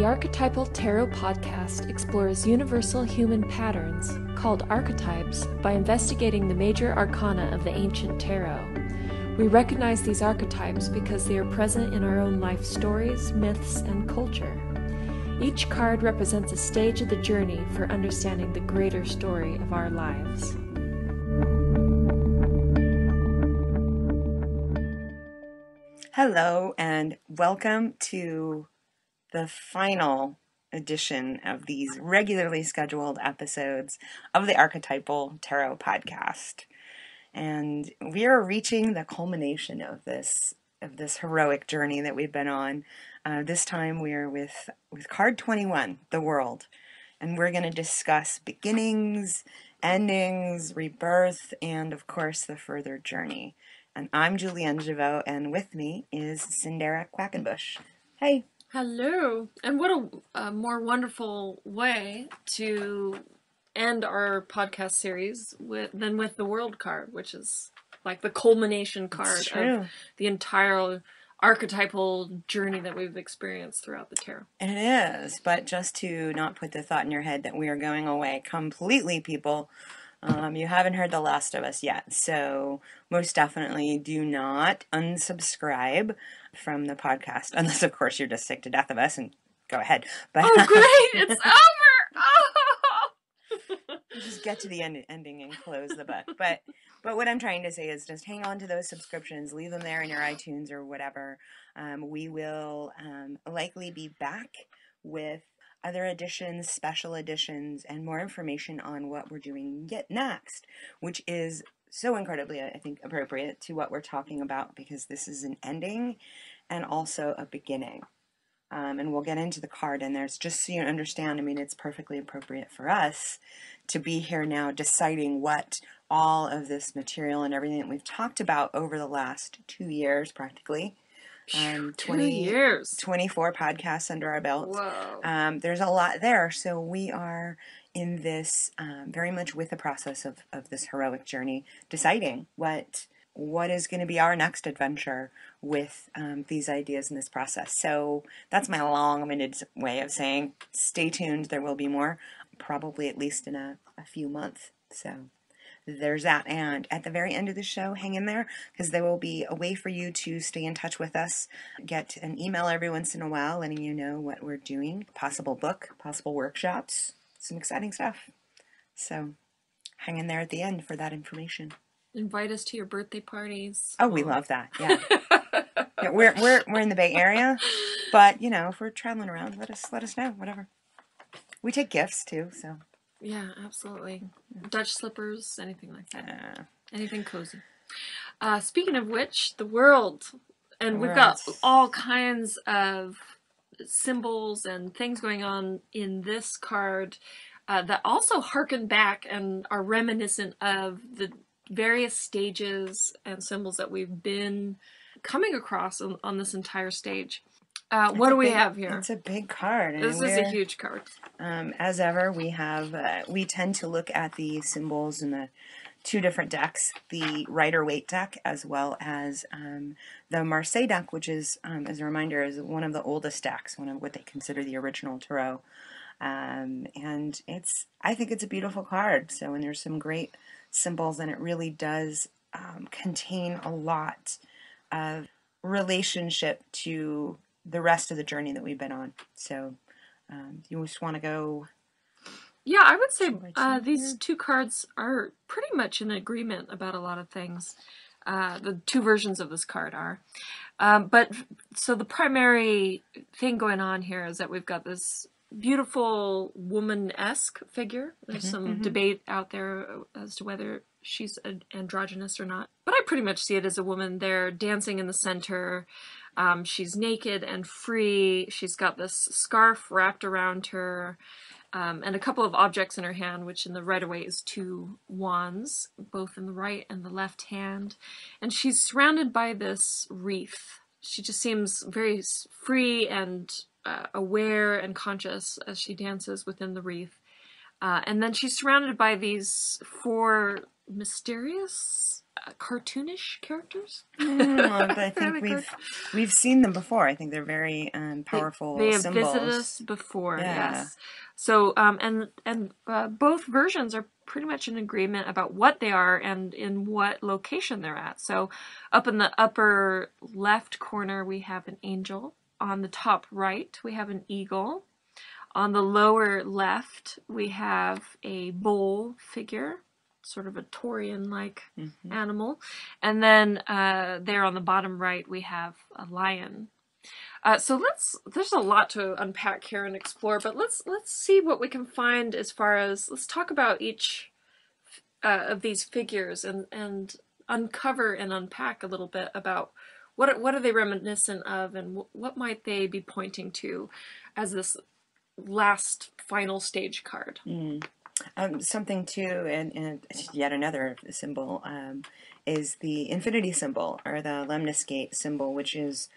The Archetypal Tarot podcast explores universal human patterns, called archetypes, by investigating the major arcana of the ancient tarot. We recognize these archetypes because they are present in our own life stories, myths, and culture. Each card represents a stage of the journey for understanding the greater story of our lives. Hello, and welcome to the final edition of these regularly scheduled episodes of the Archetypal Tarot podcast. And we are reaching the culmination of this heroic journey that we've been on. This time we're with card 21, the world. And we're going to discuss beginnings, endings, rebirth, and of course the further journey. And I'm Julienne and with me is Cyndera Quackenbush. Hey. Hello. And what a more wonderful way to end our podcast series than with the world card, which is like the culmination card of the entire archetypal journey that we've experienced throughout the tarot. And it is, but just to not put the thought in your head that we are going away completely, people, you haven't heard The Last of Us yet, so most definitely do not unsubscribe from the podcast, unless, of course, you're just sick to death of us, and go ahead. But, oh, great! It's over! Oh! Just get to the ending and close the book. But what I'm trying to say is just hang on to those subscriptions, leave them there in your iTunes or whatever. We will likely be back with other editions, special editions, and more information on what we're doing next, which is so incredibly, I think, appropriate to what we're talking about, because this is an ending and also a beginning. And we'll get into the card, and there's, just so you understand, I mean, it's perfectly appropriate for us to be here now deciding what all of this material and everything that we've talked about over the last 2 years, practically, 2 years, 24 podcasts under our belt. Whoa. There's a lot there. So we are in this very much with the process of this heroic journey, deciding what is going to be our next adventure with these ideas in this process. So that's my long-winded way of saying stay tuned. There will be more, probably at least in a few months. So there's that. And at the very end of the show, hang in there, because there will be a way for you to stay in touch with us, get an email every once in a while letting you know what we're doing, possible book, possible workshops, some exciting stuff. So hang in there at the end for that information. Invite us to your birthday parties. Oh, we love that. Yeah. Yeah, we're in the Bay Area, but if we're traveling around, let us know, whatever. We take gifts too, so. Yeah, absolutely. Dutch slippers, anything like that. Anything cozy. Speaking of which, the world. And we've got all kinds of symbols and things going on in this card that also harken back and are reminiscent of the various stages and symbols that we've been coming across on this entire stage. What do we have here? It's a big card. This is a huge card. As ever, we tend to look at the symbols in the two different decks, the Rider-Waite deck as well as the Marseille deck, which is, as a reminder, is one of the oldest decks, one of what they consider the original tarot. And I think it's a beautiful card. So, and there's some great symbols, and it really does contain a lot of relationship to the rest of the journey that we've been on. So you just want to go? Yeah, I would say these two cards are pretty much in agreement about a lot of things. The two versions of this card are. But so the primary thing going on here is that we've got this beautiful woman-esque figure. There's some debate out there as to whether she's androgynous or not. But I pretty much see it as a woman there dancing in the center. She's naked and free. She's got this scarf wrapped around her, and a couple of objects in her hand, which in the Rider-Waite is two wands, both in the right and the left hand. And she's surrounded by this wreath. She just seems very free and aware and conscious as she dances within the wreath. And then she's surrounded by these four mysterious cartoonish characters. I think we've seen them before. I think they're very powerful they have symbols. visited us before, Yeah. yes. So and both versions are pretty much in agreement about what they are and in what location they're at. So up in the upper left corner we have an angel. On the top right we have an eagle. On the lower left we have a bull figure, sort of a Taurian-like animal. And then there on the bottom right we have a lion. So there's a lot to unpack here and explore, but let's see what we can find as far as, let's talk about each of these figures and uncover and unpack a little bit about what are they reminiscent of, and what might they be pointing to as this last final stage card. Something too, and yet another symbol is the infinity symbol, or the lemniscate symbol, which is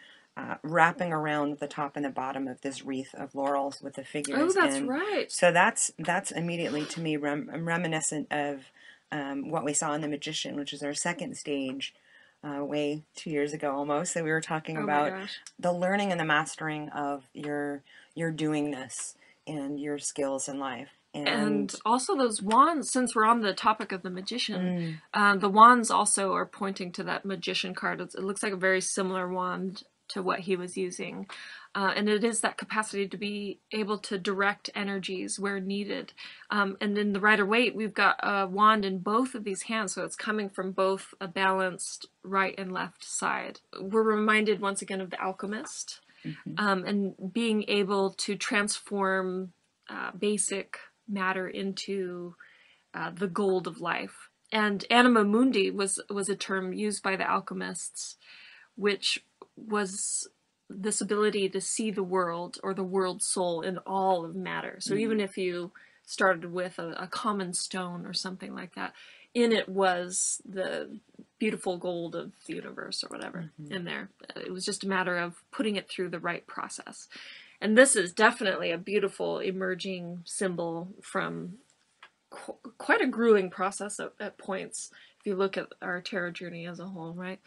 wrapping around the top and the bottom of this wreath of laurels with the figures. Oh, that's right. So that's immediately to me reminiscent of what we saw in The Magician, which is our second stage, way 2 years ago almost, that we were talking about the learning and the mastering of your doingness and your skills in life. And also those wands, since we're on the topic of the magician, the wands also are pointing to that magician card. It looks like a very similar wand to what he was using. And it is that capacity to be able to direct energies where needed. And in the Rider-Waite, we've got a wand in both of these hands, so it's coming from both a balanced right and left side. We're reminded once again of the alchemist, and being able to transform basic matter into the gold of life. And anima mundi was a term used by the alchemists, which was this ability to see the world, or the world soul, in all of matter. So even if you started with a common stone or something like that, in it was the beautiful gold of the universe or whatever in there. It was just a matter of putting it through the right process. And this is definitely a beautiful emerging symbol from quite a grueling process at points, if you look at our tarot journey as a whole, right?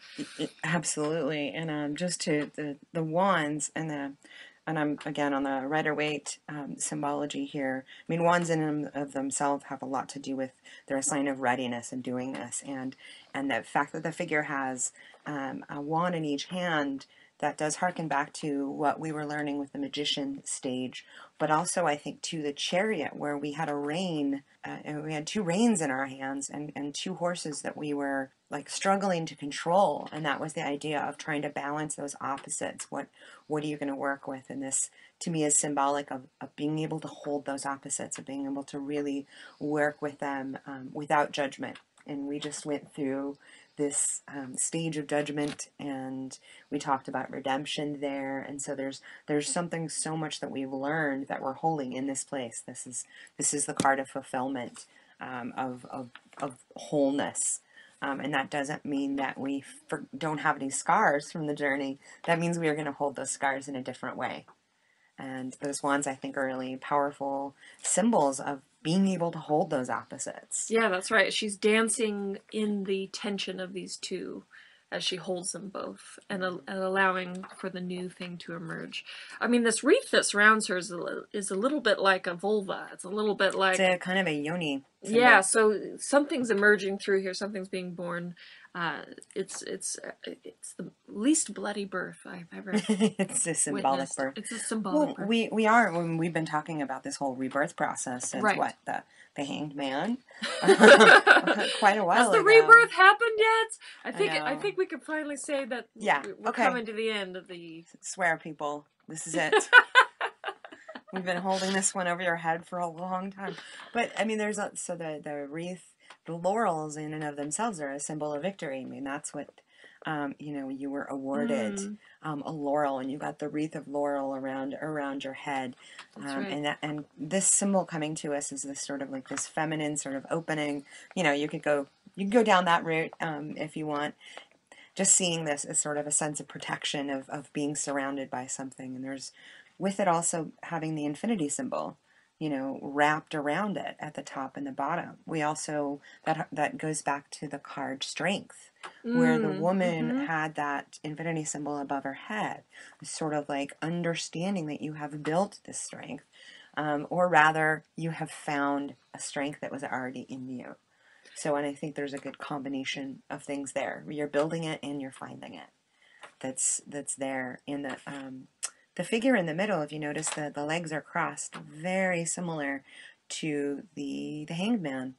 Absolutely. And just to the wands and I'm again on the Rider-Waite symbology here. I mean, wands in and of themselves have a lot to do with, they're a sign of readiness and doingness, and the fact that the figure has a wand in each hand, that does harken back to what we were learning with the magician stage, but also I think to the chariot, where we had a rein, and we had two reins in our hands, and two horses that we were like struggling to control, and that was the idea of trying to balance those opposites. What are you going to work with? And this to me is symbolic of being able to hold those opposites, of being able to really work with them without judgment. And we just went through this stage of judgment, and we talked about redemption there, and so there's something so much that we've learned that we're holding in this place. This is the card of fulfillment, of wholeness, and that doesn't mean that we don't have any scars from the journey. That means we are going to hold those scars in a different way. And those wands, I think, are really powerful symbols of being able to hold those opposites. Yeah, that's right. She's dancing in the tension of these two as she holds them both, and allowing for the new thing to emerge. I mean, this wreath that surrounds her is a little bit like a vulva. It's a little bit like... It's a kind of a yoni symbol. Yeah, so something's emerging through here. Something's being born. It's the least bloody birth I've ever It's a symbolic witnessed. birth. It's a symbolic birth. We've been talking about this whole rebirth process since what, the Hanged Man? Quite a while ago. Has the rebirth happened yet? I think we could finally say that we're coming to the end of the... Swear, people. This is it. We've been holding this one over your head for a long time. But, I mean, the wreath, the laurels in and of themselves are a symbol of victory. I mean, that's what, you were awarded a laurel, and you got the wreath of laurel around your head. That's right. And this symbol coming to us is this sort of like this feminine sort of opening. You could go down that route if you want. Just seeing this as sort of a sense of protection, of being surrounded by something. And there's, with it also having the infinity symbol, wrapped around it at the top and the bottom. We also, that goes back to the card strength, where the woman had that infinity symbol above her head, sort of like understanding that you have built this strength, or rather you have found a strength that was already in you. So, and I think there's a good combination of things there. You're building it and you're finding it. That's there in the figure in the middle. If you notice, the legs are crossed, very similar to the Hanged Man.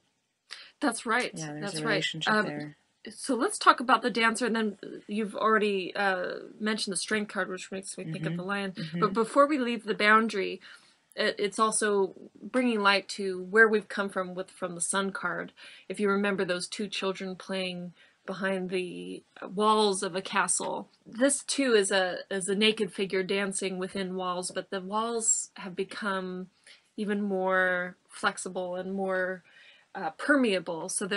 That's right. Yeah, there's That's a relationship there. So let's talk about the dancer, and then you've already mentioned the strength card, which makes me think of the lion. But before we leave the boundary, it's also bringing light to where we've come from the sun card. If you remember those two children playing behind the walls of a castle, this too is a naked figure dancing within walls, but the walls have become even more flexible and more permeable. So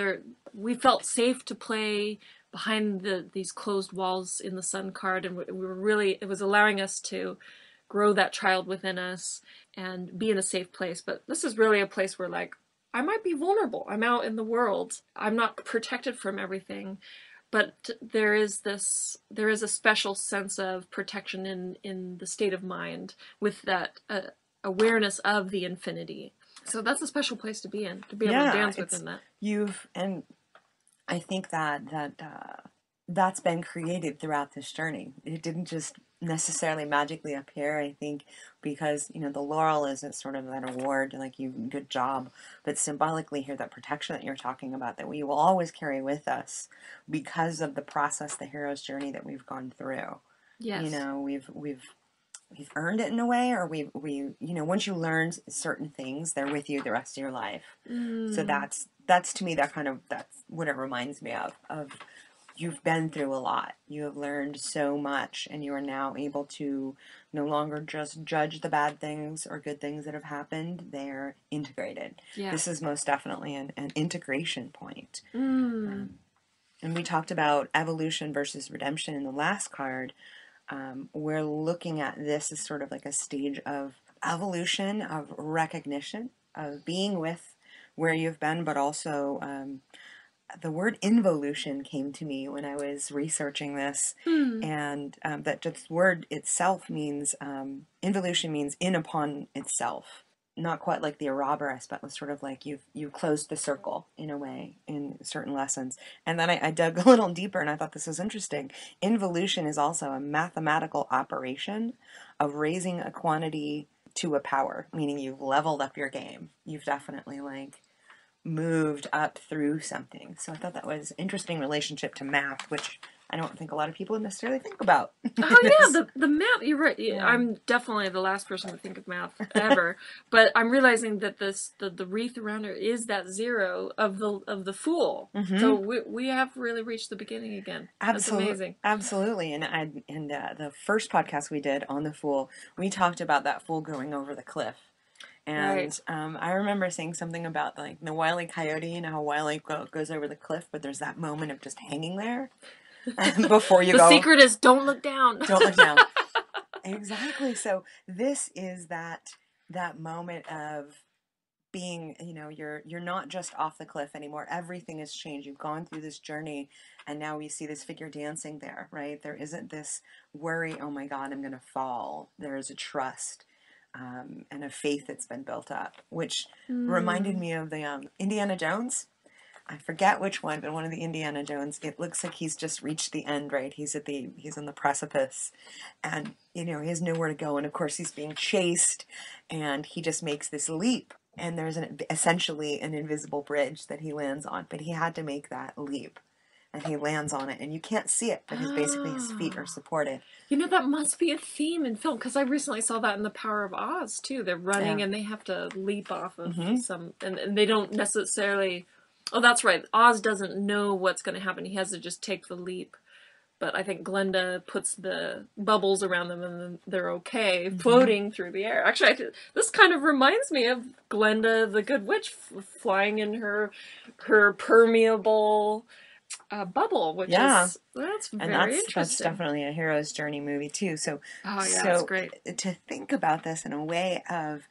we felt safe to play behind these closed walls in the sun card, and it was allowing us to grow that child within us and be in a safe place. But this is really a place where, like, I might be vulnerable. I'm out in the world. I'm not protected from everything. But there is a special sense of protection in the state of mind with that awareness of the infinity. So that's a special place to be in, to be able to dance within that. And I think that's been created throughout this journey. It didn't just necessarily magically appear, I think, because, the laurel is sort of that award, like, good job, but symbolically here, that protection that you're talking about, that we will always carry with us because of the process, the hero's journey that we've gone through. Yes. We've earned it in a way, or we once you learn certain things, they're with you the rest of your life. So that's to me, that's what it reminds me of you've been through a lot. You have learned so much, and you are now able to no longer just judge the bad things or good things that have happened. They're integrated. Yeah. This is most definitely an integration point. And we talked about evolution versus redemption in the last card. We're looking at this as sort of like a stage of evolution, of recognition, of being with where you've been, but also the word involution came to me when I was researching this, and that this word itself means, involution means in upon itself. Not quite like the Ouroboros, but was sort of like you've closed the circle in a way in certain lessons. And then I dug a little deeper, and I thought this was interesting. Involution is also a mathematical operation of raising a quantity to a power, meaning you've leveled up your game. You've definitely moved up through something. So I thought that was an interesting relationship to math, which I don't think a lot of people necessarily think about. Oh yeah, the math, you're right. Yeah. I'm definitely the last person to think of math ever. But I'm realizing that the wreath around her is that zero of the fool. So we have really reached the beginning again. Absolutely. That's amazing. Absolutely. And the first podcast we did on the fool, we talked about that fool going over the cliff. And I remember saying something about the Wile E. Coyote, how Wile E. goes over the cliff, but there's that moment of just hanging there before you go. The secret is don't look down. Don't look down. Exactly. So this is that moment of being, you're not just off the cliff anymore. Everything has changed. You've gone through this journey, and now we see this figure dancing there, right? There isn't this worry, oh my God, I'm going to fall. There is a trust. And a faith that's been built up, which reminded me of the Indiana Jones. I forget which one, but one of the Indiana Jones. It looks like he's just reached the end, right? He's on the precipice, and he has nowhere to go. And of course, he's being chased, and he just makes this leap. And there's essentially an invisible bridge that he lands on, but he had to make that leap. And he lands on it, and you can't see it, but basically his feet are supported. That must be a theme in film, because I recently saw that in The Power of Oz, too. They're running, and they have to leap off of and they don't necessarily... Oh, that's right. Oz doesn't know what's going to happen. He has to just take the leap. But I think Glenda puts the bubbles around them, and then they're okay, floating through the air. Actually, this kind of reminds me of Glenda the Good Witch flying in her permeable... bubble, which is that's very interesting. That's definitely a hero's journey movie too. So, it's great to think about this in a way of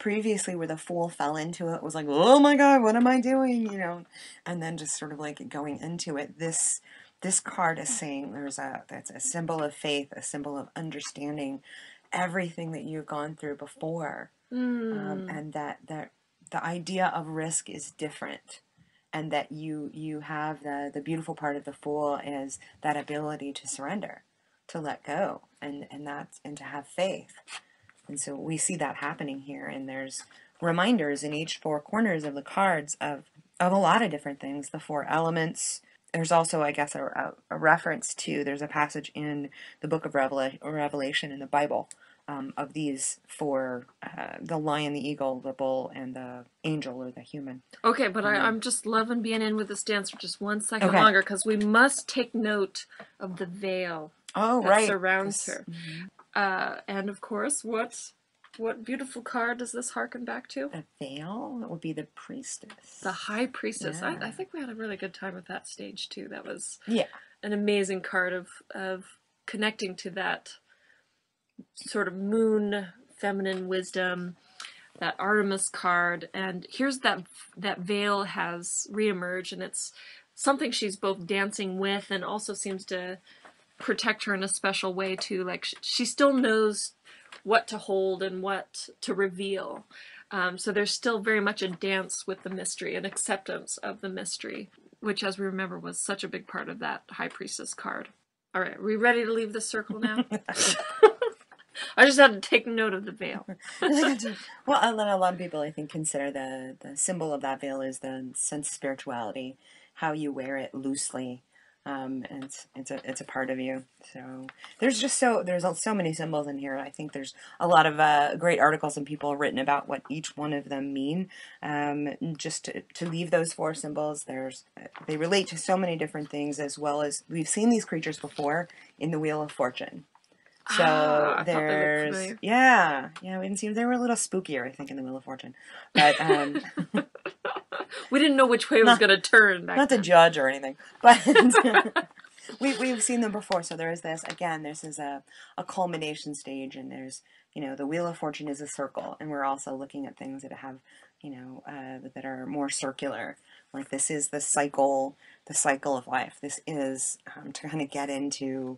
previously where the Fool fell into it was like, oh my God, what am I doing? You know, and then just sort of like going into it. This card is saying that's a symbol of faith, a symbol of understanding everything that you've gone through before, and that the idea of risk is different, and that you have the beautiful part of the Fool is that ability to surrender, to let go, and to have faith. And so we see that happening here, and there's reminders in each four corners of the cards of a lot of different things, the four elements. There's also, I guess, a reference to, there's a passage in the book of Revelation in the Bible of these four, the lion, the eagle, the bull, and the angel or the human. Okay, but I'm just loving being in with this dance for just 1 second longer, because we must take note of the veil that surrounds her. And of course, what beautiful card does this harken back to? The veil? That would be the priestess. The high priestess. Yeah. I think we had a really good time with that stage too. That was an amazing card of connecting to that sort of moon, feminine wisdom, that Artemis card. And here's that veil has reemerged, and it's something she's both dancing with and also seems to protect her in a special way too. Like she still knows what to hold and what to reveal. So there's still very much a dance with the mystery, an acceptance of the mystery, which, as we remember, was such a big part of that High Priestess card. All right, are we ready to leave the circle now? I just had to take note of the veil. Well, a lot of people, I think, consider the symbol of that veil is the sense of spirituality, how you wear it loosely. And it's a part of you. So there's so many symbols in here. I think there's a lot of great articles and people written about what each one of them mean. Just to leave those four symbols, they relate to so many different things, as well as we've seen these creatures before in the Wheel of Fortune. So there's we didn't see, they were a little spookier, I think, in the Wheel of Fortune, but we didn't know which way it was going to turn back not then. To judge or anything, but we've seen them before. So there is this is a culmination stage, and there's, the Wheel of Fortune is a circle, and we're also looking at things that have, that are more circular. Like this is the cycle of life. This is to kind of get into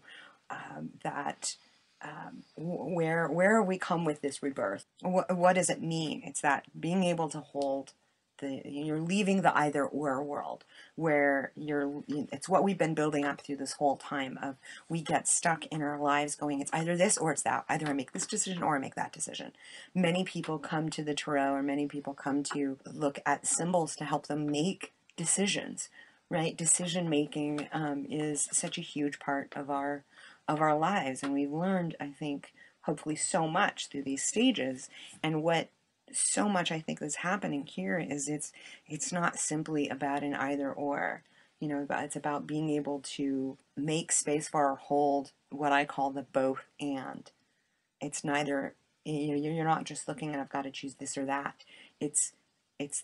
that. Where we come with this rebirth. What does it mean? It's that being able to hold you're leaving the either or world, where it's what we've been building up through this whole time of, we get stuck in our lives going, it's either this or it's that. Either I make this decision or I make that decision. Many people come to the tarot, or many people come to look at symbols to help them make decisions, right? Decision making is such a huge part of our lives, and we've learned, I think, hopefully so much through these stages. And what so much I think is happening here is it's not simply about an either or, but it's about being able to make space for or hold what I call the both and. It's neither, you're not just looking at, I've got to choose this or that. It's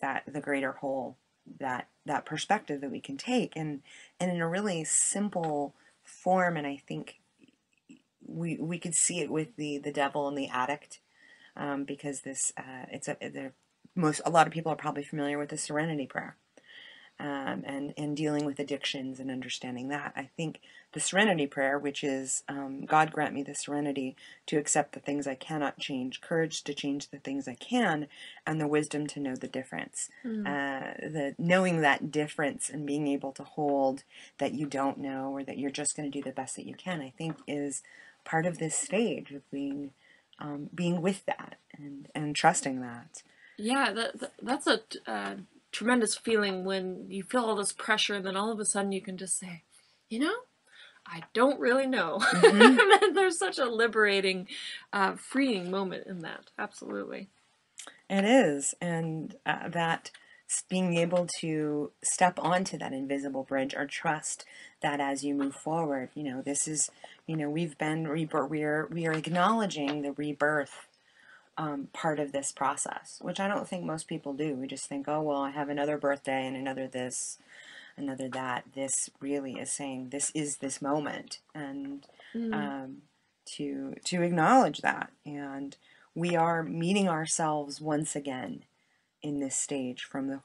that the greater whole, that perspective that we can take, and in a really simple form. And I think we could see it with the devil and the addict, because this a lot of people are probably familiar with the Serenity Prayer, and dealing with addictions and understanding that. I think the Serenity Prayer, which is God grant me the serenity to accept the things I cannot change, courage to change the things I can, and the wisdom to know the difference. The knowing that difference and being able to hold that you don't know, or that you're just going to do the best that you can, I think is part of this stage of being with that and trusting that. Yeah, that's a tremendous feeling when you feel all this pressure, and then all of a sudden you can just say, I don't really know. Mm-hmm. There's such a liberating, freeing moment in that. Absolutely. It is. And that being able to step onto that invisible bridge, or trust that as you move forward, this is, we've been we are acknowledging the rebirth part of this process, which I don't think most people do. We just think, oh, well, I have another birthday and another this, another that. This really is saying, this is this moment, and to acknowledge that. And we are meeting ourselves once again in this stage, from the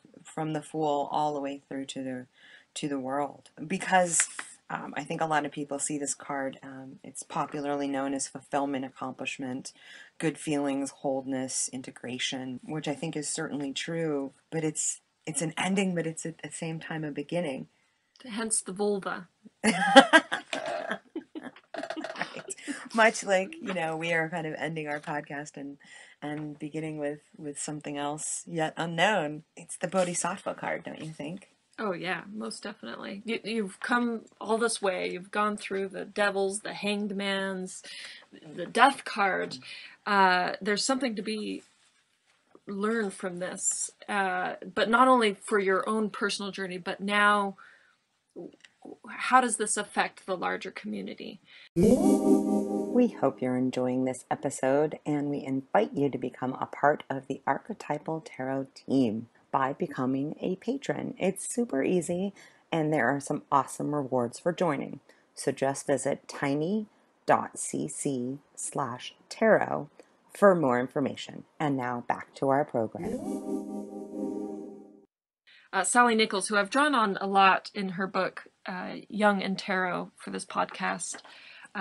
Fool all the way through to the World, because I think a lot of people see this card. It's popularly known as fulfillment, accomplishment, good feelings, wholeness, integration, which I think is certainly true. But it's an ending, but it's at the same time a beginning. Hence the vulva. Right. Much like, we are kind of ending our podcast and beginning with something else yet unknown. It's the Bodhisattva card, don't you think? Oh yeah, most definitely. You've come all this way. You've gone through the devils, the hanged mans, the death card. There's something to be learned from this, but not only for your own personal journey, but now, how does this affect the larger community? We hope you're enjoying this episode, and we invite you to become a part of the Archetypal Tarot team by becoming a patron. It's super easy, and there are some awesome rewards for joining. So just visit tiny.cc/tarot for more information. And now back to our program. Sally Nichols, who I've drawn on a lot in her book, Young and Tarot, for this podcast,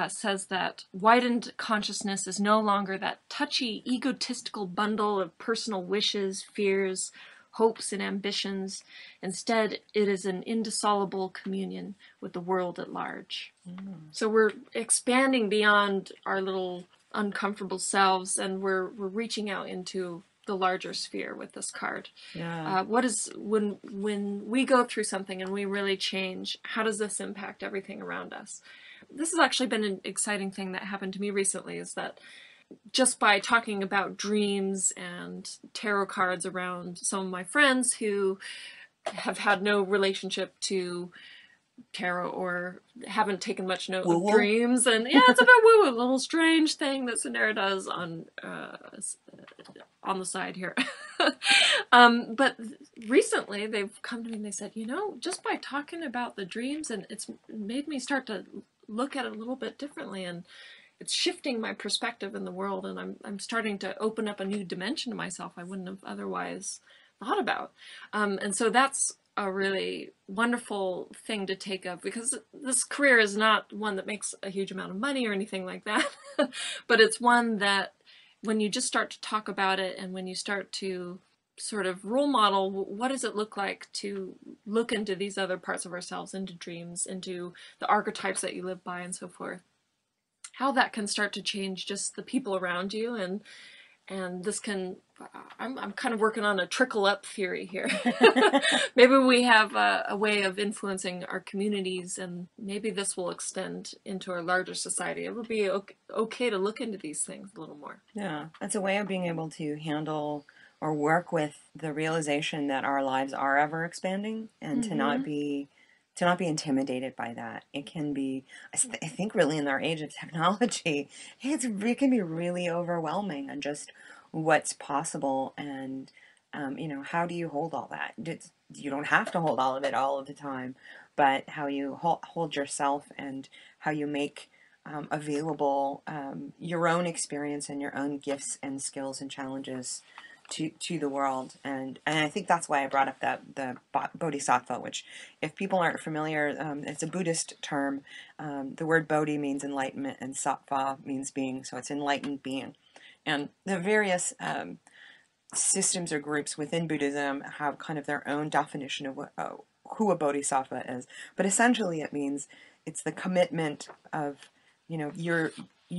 says that widened consciousness is no longer that touchy, egotistical bundle of personal wishes, fears, hopes, and ambitions. Instead, it is an indissoluble communion with the world at large. So we're expanding beyond our little uncomfortable selves, and we're reaching out into the larger sphere with this card. Yeah. What is, when we go through something and we really change, how does this impact everything around us? This has actually been an exciting thing that happened to me recently, is that just by talking about dreams and tarot cards around some of my friends who have had no relationship to tarot or haven't taken much note of dreams, and yeah, it's a bit woo-woo, a little strange thing that Cyndera does on the side here. But recently they've come to me and they said, just by talking about the dreams, and it's made me start to look at it a little bit differently, and it's shifting my perspective in the world, and I'm starting to open up a new dimension to myself I wouldn't have otherwise thought about. And so that's a really wonderful thing to take up, because this career is not one that makes a huge amount of money or anything like that, but it's one that when you just start to talk about it, and when you start to sort of role model, what does it look like to look into these other parts of ourselves, into dreams, into the archetypes that you live by, and so forth, how that can start to change just the people around you. And this can, I'm kind of working on a trickle up theory here. Maybe we have a way of influencing our communities, and maybe this will extend into our larger society. It will be okay to look into these things a little more. Yeah, that's a way of being able to handle or work with the realization that our lives are ever expanding, and to not be intimidated by that. It can be, I think really in our age of technology, it can be really overwhelming on just what's possible, and how do you hold all that? You don't have to hold all of it all of the time, but how you hold yourself, and how you make available your own experience and your own gifts and skills and challenges to the world. And I think that's why I brought up the Bodhisattva, which, if people aren't familiar, it's a Buddhist term. The word Bodhi means enlightenment, and Sattva means being, so it's enlightened being. And the various systems or groups within Buddhism have kind of their own definition of who a Bodhisattva is. But essentially it means it's the commitment of, you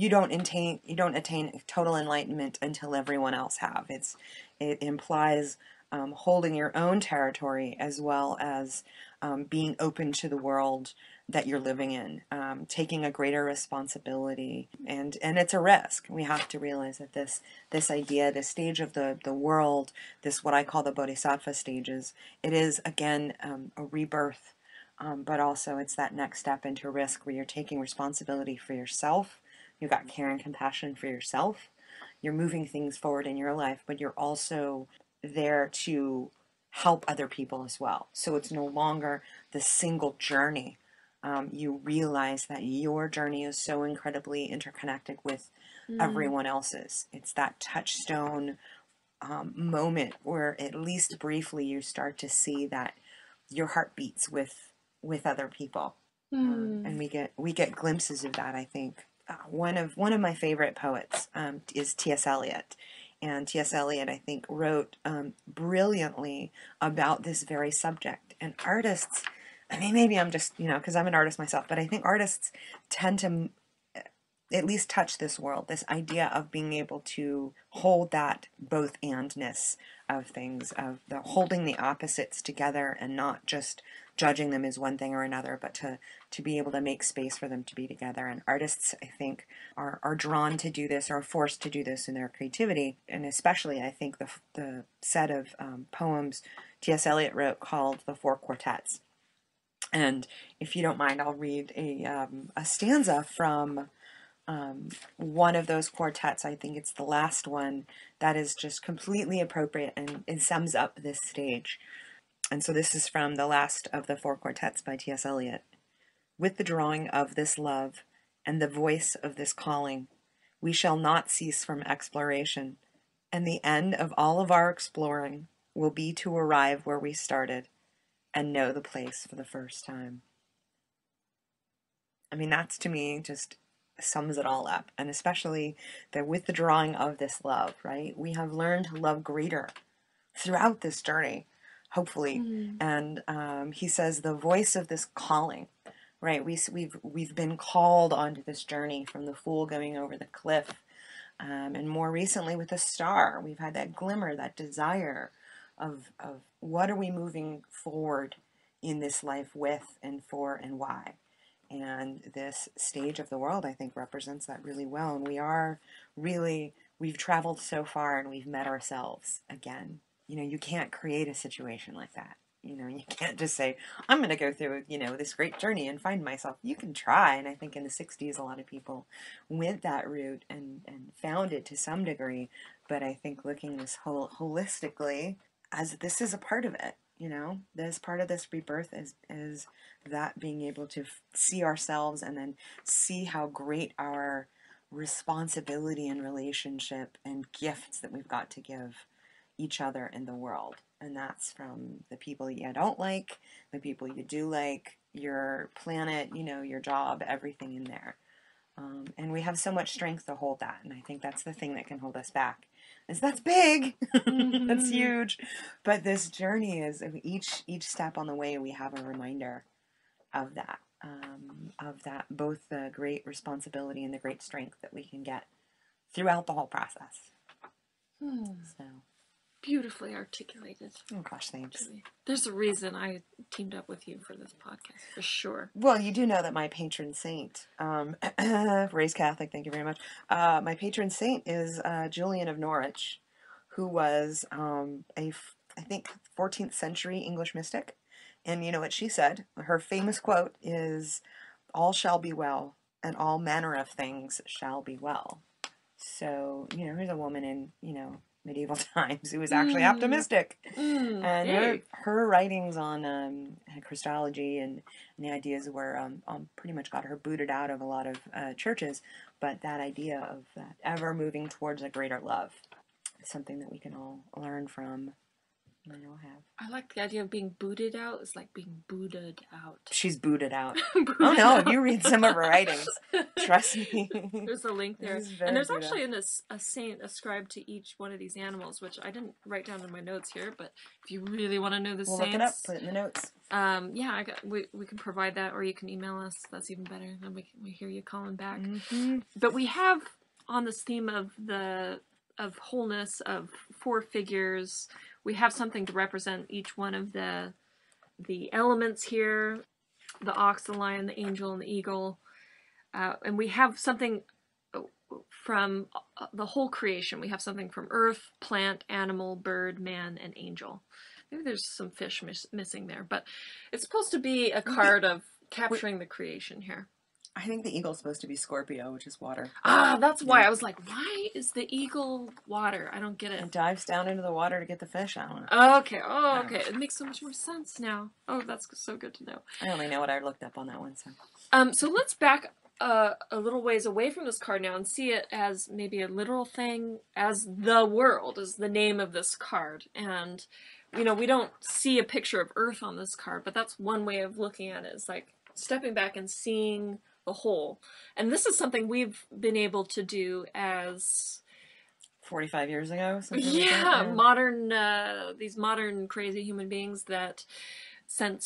don't attain total enlightenment until everyone else have. It implies holding your own territory, as well as being open to the world that you're living in, taking a greater responsibility, and it's a risk. We have to realize that this idea, this stage of the world, this what I call the Bodhisattva stages, it is again a rebirth, but also it's that next step into risk, where you're taking responsibility for yourself. You've got care and compassion for yourself. You're moving things forward in your life, but you're also there to help other people as well. So it's no longer the single journey. You realize that your journey is so incredibly interconnected with everyone else's. It's that touchstone moment where at least briefly you start to see that your heart beats with other people. And we get glimpses of that, I think. One of my favorite poets is T.S. Eliot. And T.S. Eliot, I think, wrote brilliantly about this very subject. And artists, I mean, maybe I'm just, because I'm an artist myself, but I think artists tend to at least touch this world, this idea of being able to hold that both andness of things, of the holding the opposites together and not just judging them as one thing or another, but to be able to make space for them to be together. And artists, I think, are drawn to do this, are forced to do this in their creativity. And especially, I think, the set of poems T.S. Eliot wrote called The Four Quartets. And if you don't mind, I'll read a stanza from one of those quartets. I think it's the last one that is just completely appropriate and it sums up this stage. And so this is from the last of the four quartets by T.S. Eliot. With the drawing of this love and the voice of this calling, we shall not cease from exploration, and the end of all of our exploring will be to arrive where we started and know the place for the first time. I mean, that's to me just sums it all up, and especially that with the drawing of this love, right? We have learned to love greater throughout this journey, hopefully. And he says the voice of this calling, right? We've been called onto this journey from the fool going over the cliff, and more recently with the star, we've had that glimmer, that desire of what are we moving forward in this life with and for and why. And this stage of the world, I think, represents that really well. And we've traveled so far and we've met ourselves again. You can't create a situation like that. You can't just say, I'm going to go through, this great journey and find myself. You can try. And I think in the 60s, a lot of people went that route and found it to some degree. But I think looking this holistically, as this is a part of it. This part of this rebirth is that being able to see ourselves and then see how great our responsibility and relationship and gifts that we've got to give each other in the world. And that's from the people you don't like, the people you do like, your planet, your job, everything in there. And we have so much strength to hold that. And I think that's the thing that can hold us back. That's big. That's huge. But this journey is each step on the way we have a reminder of that, both the great responsibility and the great strength that we can get throughout the whole process. So beautifully articulated. Oh gosh, thanks. There's a reason I teamed up with you for this podcast, for sure. Well, you do know that my patron saint, raised Catholic, thank you very much. My patron saint is Julienne of Norwich, who was I think 14th century English mystic. And you know what she said? Her famous quote is, "All shall be well, and all manner of things shall be well." So, here's a woman in, medieval times who was actually optimistic. And her writings on Christology and the ideas were pretty much got her booted out of a lot of churches. But that idea of that ever moving towards a greater love is something that we can all learn from. And all have. I like the idea of being booted out. It's like being booted out. She's booted out. Oh no, if you read some of her writings, trust me. There's a link there. And there's actually a saint ascribed to each one of these animals, which I didn't write down in my notes here, but if you really want to know the saints... We'll look it up, put it in the notes. We can provide that, or you can email us. That's even better. Then we hear you calling back. But we have, on this theme of wholeness, of four figures... We have something to represent each one of the elements here, the ox, the lion, the angel, and the eagle. And we have something from the whole creation. We have something from earth, plant, animal, bird, man, and angel. Maybe there's some fish missing there, but it's supposed to be a card of capturing the creation here. I think the eagle's supposed to be Scorpio, which is water. That's why. I was like, why is the eagle water? I don't get it. It dives down into the water to get the fish. I don't know. Oh, okay. Okay. It makes so much more sense now. Oh, that's so good to know. I only know what I looked up on that one. So let's back a little ways away from this card now and see it as maybe a literal thing, as the world is the name of this card. And, you know, we don't see a picture of Earth on this card, but that's one way of looking at it, is like stepping back and seeing the whole. And this is something we've been able to do as 45 years ago, something yeah, like that. Yeah, modern these modern crazy human beings that sent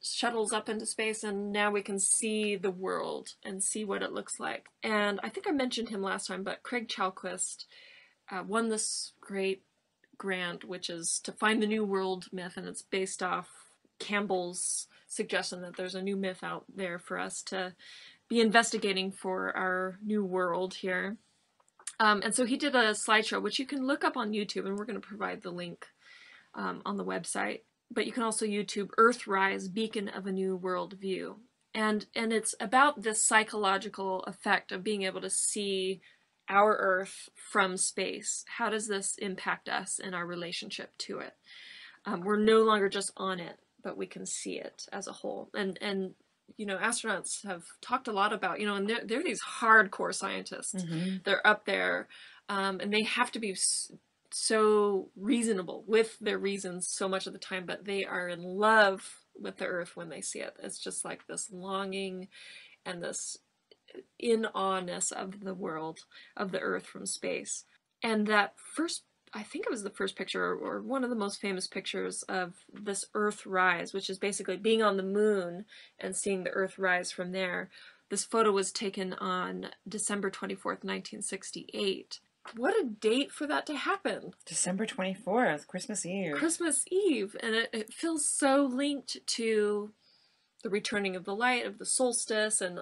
shuttles up into space, and now we can see the world and see what it looks like. And I think I mentioned him last time, but Craig Chalquist won this great grant, which is to find the new world myth, and it's based off Campbell's suggestion that there's a new myth out there for us to be investigating for our new world here. And so he did a slideshow, which you can look up on YouTube, and we're going to provide the link on the website. But you can also YouTube Earthrise, Beacon of a New World View. And it's about this psychological effect of being able to see our Earth from space. How does this impact us and our relationship to it? We're no longer just on it, but we can see it as a whole. And you know, astronauts have talked a lot about, you know, and they're these hardcore scientists. Mm-hmm. They're up there, and they have to be so reasonable with their reasons so much of the time, but they are in love with the Earth when they see it. It's just like this longing and this in-awe-ness of the world, of the Earth from space. And that first, I think it was the first picture, or one of the most famous pictures of this Earth rise, which is basically being on the moon and seeing the Earth rise from there. This photo was taken on December 24th, 1968. What a date for that to happen. December 24th, Christmas Eve. Christmas Eve. And it feels so linked to the returning of the light, of the solstice, and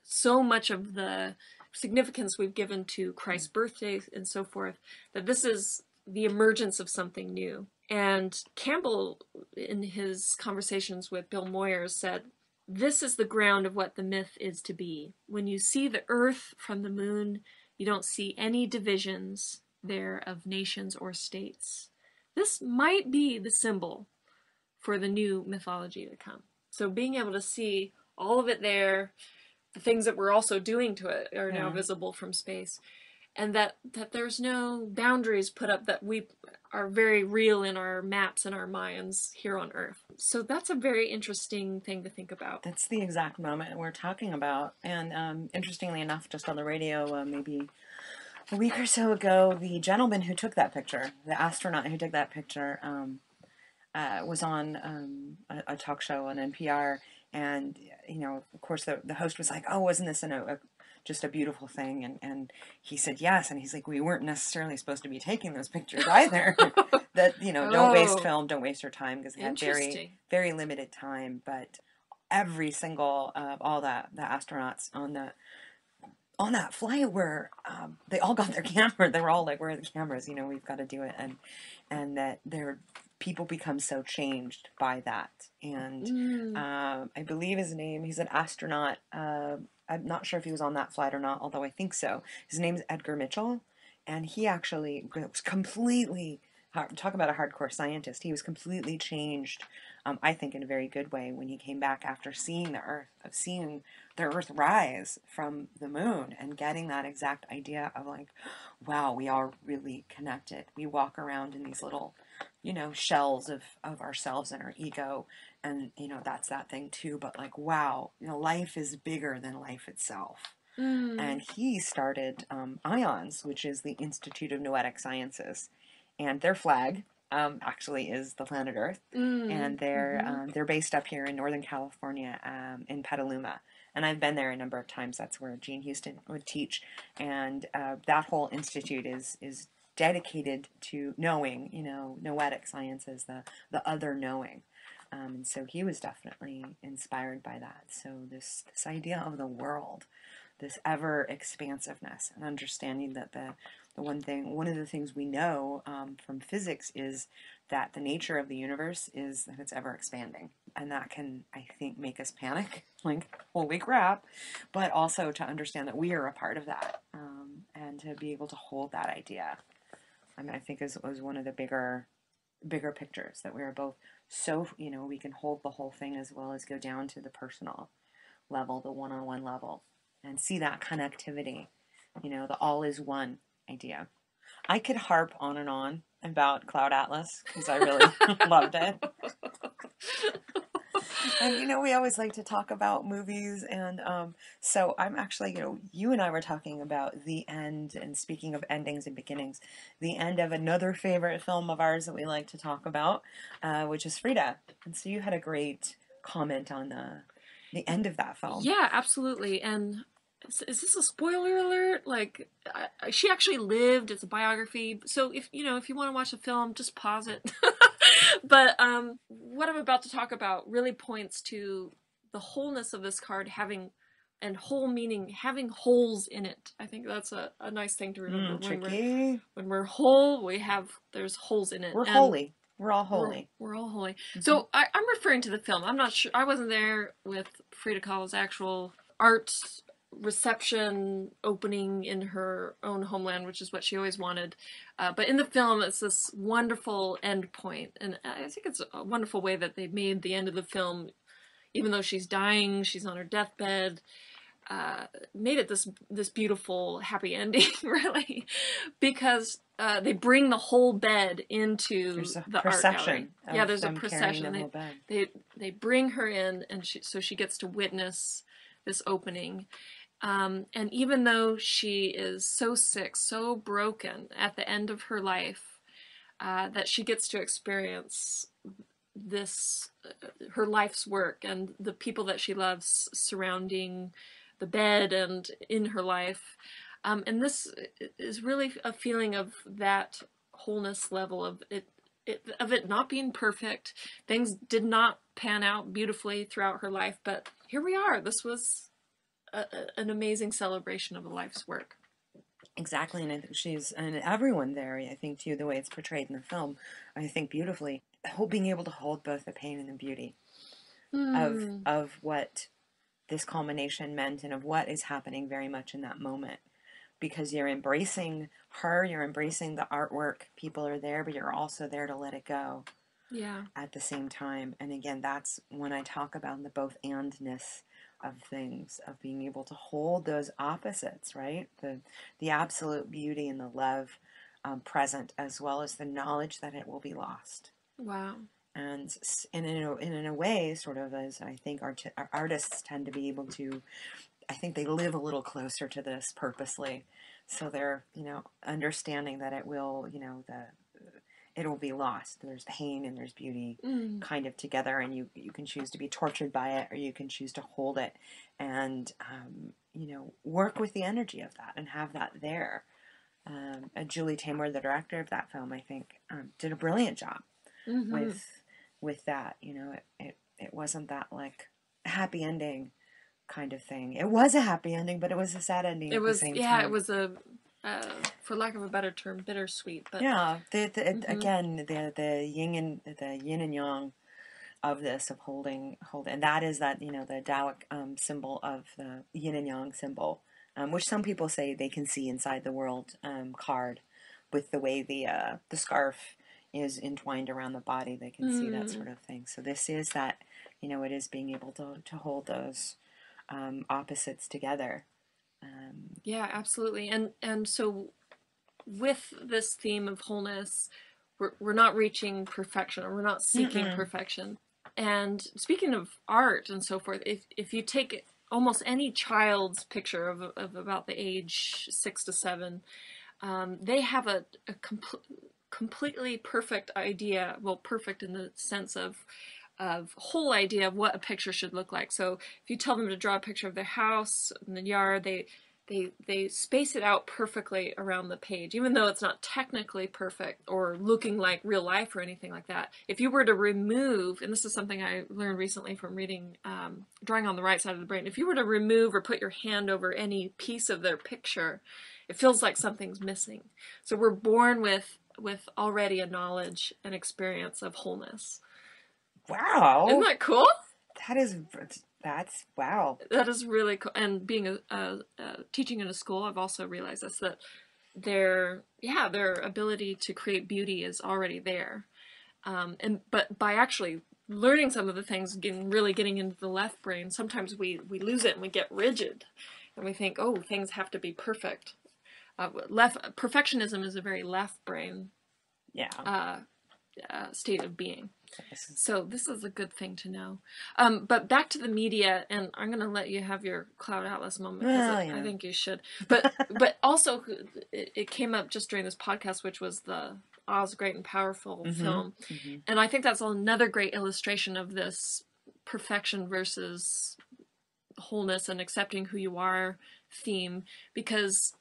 so much of the significance we've given to Christ's birthday and so forth, that this is the emergence of something new. And Campbell, in his conversations with Bill Moyers, said, "This is the ground of what the myth is to be. When you see the Earth from the moon, you don't see any divisions there of nations or states. This might be the symbol for the new mythology to come." So being able to see all of it there, the things that we're also doing to it are now visible from space, and that there's no boundaries put up, that we are very real in our maps and our minds here on Earth. So that's a very interesting thing to think about. That's the exact moment we're talking about. And interestingly enough, just on the radio, maybe a week or so ago, the gentleman who took that picture, the astronaut who took that picture, was on a talk show on NPR. And, you know, of course, the host was like, "Oh, wasn't this just a beautiful thing?" And he said yes. And he's like, "We weren't necessarily supposed to be taking those pictures either." That, you know, don't waste film, don't waste your time, because they had very, very limited time. But every single all the astronauts on that flight were they all got their camera. They were all like, "Where are the cameras? You know, we've got to do it." And that people become so changed by that. And I believe his name, he's an astronaut. I'm not sure if he was on that flight or not, although I think so. His name is Edgar Mitchell, and he actually was completely, talk about a hardcore scientist, he was completely changed, I think in a very good way, when he came back after seeing the Earth rise from the moon, and getting that exact idea of like, wow, we are really connected. We walk around in these little, you know, shells of ourselves and our ego, and, you know, that's that thing too, but like, wow, you know, life is bigger than life itself. And he started IONS, which is the Institute of Noetic Sciences, and their flag actually is the planet Earth, and they're based up here in Northern California, in Petaluma. And I've been there a number of times. That's where Gene Houston would teach, and that whole institute is dedicated to knowing, you know, noetic sciences, the other knowing. And so he was definitely inspired by that. So this idea of the world, this ever expansiveness, and understanding that one of the things we know from physics is that the nature of the universe is that it's ever expanding. And that can, I think, make us panic, like, holy crap, but also to understand that we are a part of that, and to be able to hold that idea. I mean, I think it was one of the bigger pictures, that we are both so, you know, we can hold the whole thing as well as go down to the personal level, the one-on-one level. and see that connectivity, you know, the all is one idea. I could harp on and on about Cloud Atlas because I really loved it. And, you know, we always like to talk about movies. And so I'm actually, you know, you and I were talking about the end. And speaking of endings and beginnings, the end of another favorite film of ours that we like to talk about, which is Frida. And so you had a great comment on the end of that film. Yeah, absolutely. And is this a spoiler alert? Like, she actually lived. It's a biography. So if you know, if you want to watch the film, just pause it. But what I'm about to talk about really points to the wholeness of this card having, and whole meaning having holes in it. I think that's a nice thing to remember. When we're whole, there's holes in it. We're holy. We're all holy. We're all holy. Mm-hmm. So I'm referring to the film. I'm not sure. I wasn't there with Frida Kahlo's actual art reception opening in her own homeland, which is what she always wanted. But in the film, it's this wonderful end point. And I think it's a wonderful way that they made the end of the film, even though she's dying, she's on her deathbed, made it this beautiful, happy ending, really. Because they bring the whole bed into the art gallery. Yeah, there's a procession. They bring her in, and so she gets to witness this opening. And even though she is so sick, so broken at the end of her life, that she gets to experience this, her life's work, and the people that she loves surrounding the bed and in her life. And this is really a feeling of that wholeness level of it not being perfect. Things did not pan out beautifully throughout her life, but here we are. This was an amazing celebration of a life's work. Exactly, and I think and everyone there, I think too, the way it's portrayed in the film, I think beautifully, being able to hold both the pain and the beauty of what this culmination meant and of what is happening very much in that moment. Because you're embracing her, you're embracing the artwork, people are there, but you're also there to let it go. Yeah. At the same time. And again, that's when I talk about the both andness of things, of being able to hold those opposites, right? The absolute beauty and the love present, as well as the knowledge that it will be lost. Wow. And in a way, sort of as I think artists tend to be able to, I think they live a little closer to this purposely. So they're, you know, understanding that it will, you know, it'll be lost. There's pain and there's beauty kind of together, and you can choose to be tortured by it, or you can choose to hold it and, you know, work with the energy of that and have that there. Julie Taymor, the director of that film, I think, did a brilliant job with that. You know, it wasn't that like happy ending kind of thing. It was a happy ending, but it was a sad ending at the same time. Yeah, it was a, for lack of a better term, bittersweet. But yeah, again, the yin and yang of this, of holding, and that is that, you know, the Taoic symbol of the yin and yang symbol, which some people say they can see inside the world card, with the way the scarf is entwined around the body. They can see that sort of thing. So this is that, you know, it is being able to hold those opposites together. Yeah, absolutely. And so with this theme of wholeness, we're not reaching perfection, or we're not seeking perfection. And speaking of art and so forth, if you take almost any child's picture of about the age 6 to 7, they have a completely perfect idea. Well, perfect in the sense of whole idea of what a picture should look like. So if you tell them to draw a picture of their house in the yard, they space it out perfectly around the page, even though it's not technically perfect or looking like real life or anything like that. If you were to remove, and this is something I learned recently from reading Drawing on the Right Side of the Brain, if you were to remove or put your hand over any piece of their picture, it feels like something's missing. So we're born with already a knowledge and experience of wholeness. Wow. Isn't that cool? That's wow. That is really cool. And being teaching in a school, I've also realized this, that their ability to create beauty is already there. But by actually learning some of the things, getting into the left brain, sometimes we lose it and we get rigid. and we think, oh, things have to be perfect. Perfectionism is a very left brain state of being. So this is a good thing to know. But back to the media, and I'm going to let you have your Cloud Atlas moment, because I think you should. But also, it came up just during this podcast, which was the Oz Great and Powerful film. And I think that's another great illustration of this perfection versus wholeness and accepting who you are theme, because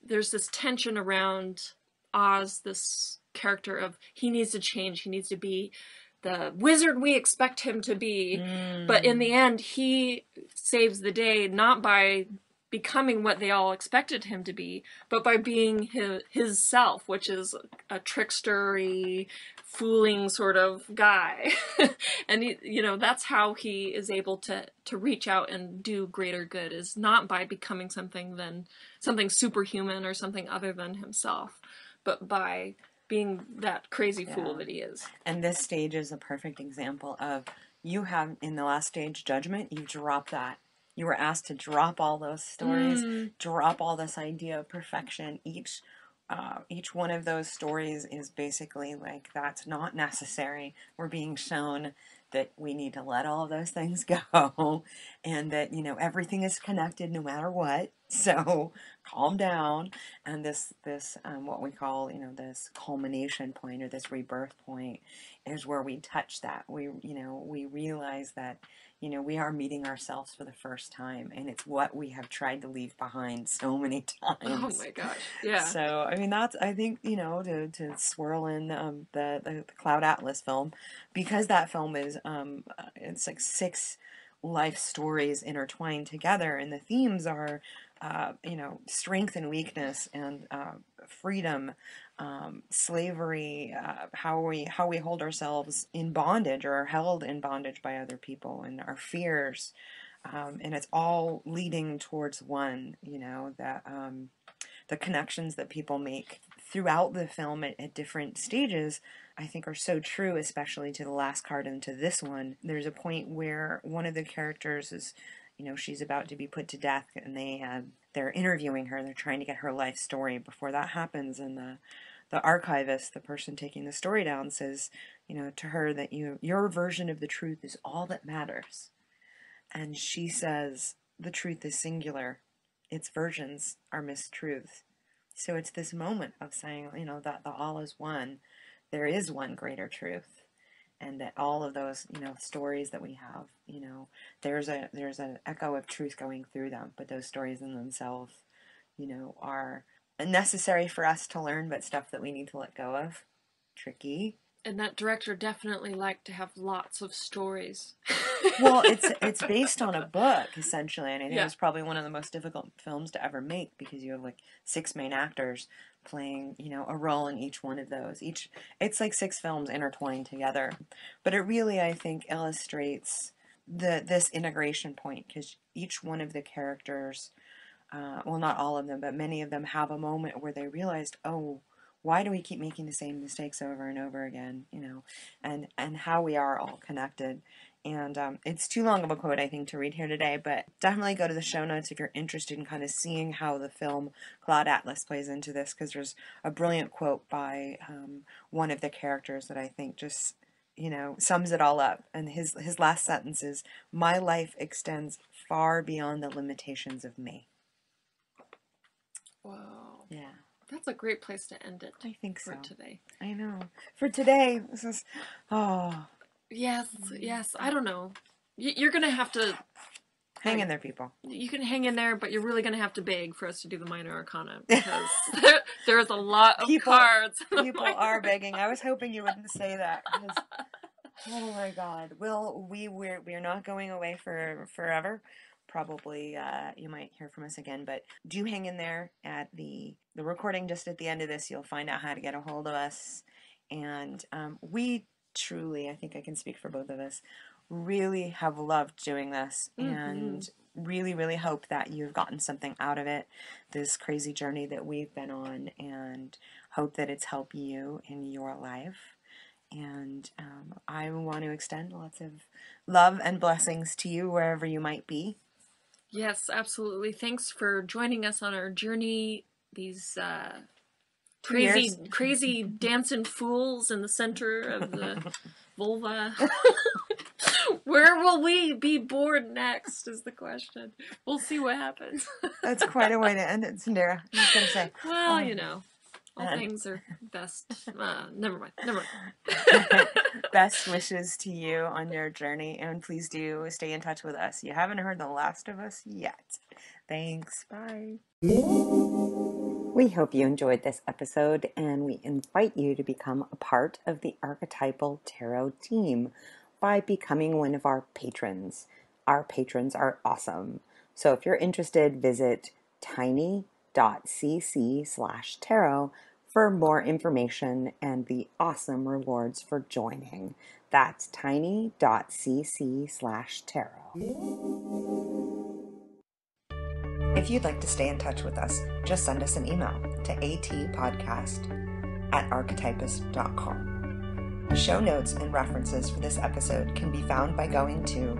there's this tension around Oz, this character of he needs to change, he needs to be the wizard we expect him to be, but in the end he saves the day not by becoming what they all expected him to be, but by being his self, which is a trickstery, fooling sort of guy. And that's how he is able to reach out and do greater good, is not by becoming something superhuman or something other than himself, but by being that crazy fool that he is. And this stage is a perfect example of, you have, in the last stage, judgment, you drop that. You were asked to drop all those stories, drop all this idea of perfection. Each one of those stories is basically like, that's not necessary. We're being shown that we need to let all of those things go, and that, everything is connected no matter what. So calm down. And this what we call, this culmination point, or this rebirth point, is where we touch that. We realize that, we are meeting ourselves for the first time, and it's what we have tried to leave behind so many times. Oh my gosh, yeah. So, I mean, that's, I think, to swirl in the Cloud Atlas film, because that film is, it's like 6 life stories intertwined together, and the themes are, strength and weakness, and freedom, slavery, how we hold ourselves in bondage, or are held in bondage by other people, and our fears, and it's all leading towards one. The connections that people make throughout the film at different stages, I think, are so true, especially to the last card and to this one. There's a point where one of the characters is, she's about to be put to death, and they're interviewing her. They're trying to get her life story before that happens, and the archivist, the person taking the story down, says, to her, that your version of the truth is all that matters. And she says, the truth is singular. Its versions are mistruths. So it's this moment of saying, that the all is one. There is one greater truth. And that all of those, stories that we have, there's an echo of truth going through them. But those stories in themselves, are necessary for us to learn, but stuff that we need to let go of. Tricky. And that director definitely liked to have lots of stories. Well, it's based on a book, essentially, and I think it's probably one of the most difficult films to ever make, because you have like 6 main actors playing, a role in each one of those. It's like 6 films intertwined together, but it really, I think, illustrates this integration point, because each one of the characters, well, not all of them, but many of them have a moment where they realized, oh, why do we keep making the same mistakes over and over again, and how we are all connected. And it's too long of a quote, I think, to read here today, but definitely go to the show notes if you're interested in kind of seeing how the film Cloud Atlas plays into this, because there's a brilliant quote by one of the characters that I think just, sums it all up. And his last sentence is, "My life extends far beyond the limitations of me." Whoa. Yeah. That's a great place to end it. I think so. For today. I know. For today, this is, Yes. I don't know. You're going to have to... Hang in there, people. You can hang in there, but you're really going to have to beg for us to do the minor arcana, because there's a lot of cards. People are begging. I was hoping you wouldn't say that. Oh my God. Well, we're not going away for forever. Probably you might hear from us again, but do hang in there. At the recording just at the end of this, you'll find out how to get a hold of us. And we truly, I think I can speak for both of us, really have loved doing this, and really, really hope that you've gotten something out of it, this crazy journey that we've been on, and hope that it's helped you in your life. And I want to extend lots of love and blessings to you wherever you might be. Yes, absolutely. Thanks for joining us on our journey. These crazy dancing fools in the center of the vulva. Where will we be born next is the question. We'll see what happens. That's quite a way to end it, Cyndera. I was going to say. Well, you know, all things are best. Never mind. Best wishes to you on your journey, and please do stay in touch with us. You haven't heard the last of us yet. Thanks. Bye. We hope you enjoyed this episode, and we invite you to become a part of the Archetypal Tarot team by becoming one of our patrons. Our patrons are awesome. So if you're interested, visit tiny.cc/tarot for more information and the awesome rewards for joining. That's tiny.cc/tarot. If you'd like to stay in touch with us, just send us an email to atpodcast@archetypus.com. Show notes and references for this episode can be found by going to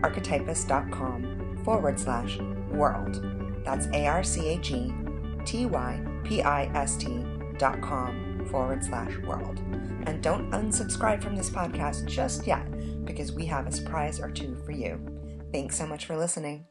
archetypus.com/world. That's archetypist.com/world. And don't unsubscribe from this podcast just yet, because we have a surprise or two for you. Thanks so much for listening.